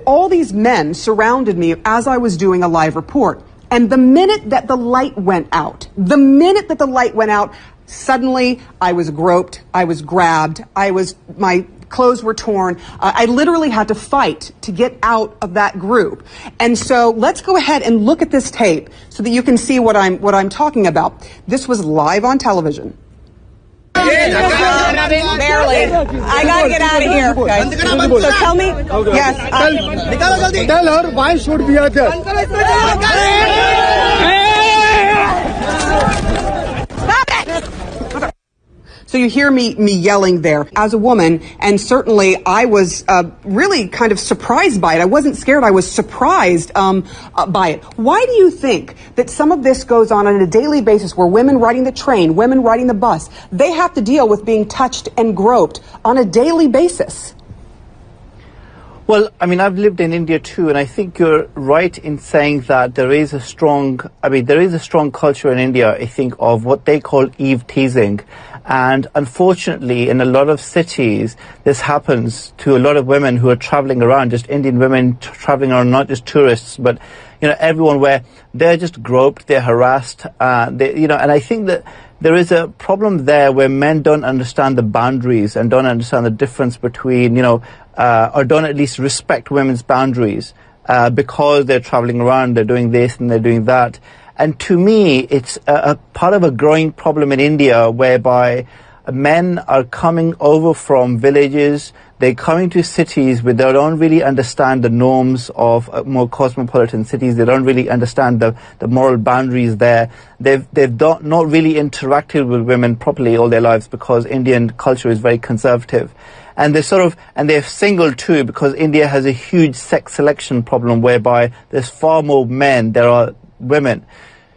All these men surrounded me as I was doing a live report. And the minute that the light went out, suddenly I was groped, I was grabbed, my clothes were torn. I literally had to fight to get out of that group. And so let's go ahead and look at this tape so that you can see what I'm talking about. This was live on television. Barely. I gotta get out of here, guys. So tell me. Yes. Tell her why should we are there. So you hear me yelling there as a woman, and certainly I was really kind of surprised by it. I wasn't scared. I was surprised by it. Why do you think that some of this goes on a daily basis where women riding the train, women riding the bus, they have to deal with being touched and groped on a daily basis? Well, I mean, I've lived in India too, and I think you're right in saying that there is a strong culture in India, I think, of what they call eve teasing. And unfortunately, in a lot of cities, this happens to a lot of women who are traveling around, just Indian women traveling around, not just tourists, but, everyone, where they're just groped, they're harassed, and I think that there is a problem there where men don't understand the boundaries and don't understand the difference between, or don't at least respect women's boundaries, because they're traveling around, they're doing this and they're doing that. And to me, it's a part of a growing problem in India whereby men are coming over from villages, they're coming to cities where they don't really understand the norms of more cosmopolitan cities, they don't really understand the moral boundaries there. They've not really interacted with women properly all their lives because Indian culture is very conservative. And they're single too, because India has a huge sex selection problem whereby there's far more men than there are women.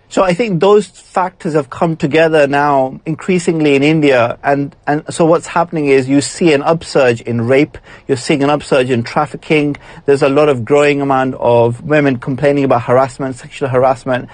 So I think those factors have come together now increasingly in India, and so what's happening is you see an upsurge in rape, you're seeing an upsurge in trafficking, there's a lot of growing amount of women complaining about harassment, sexual harassment.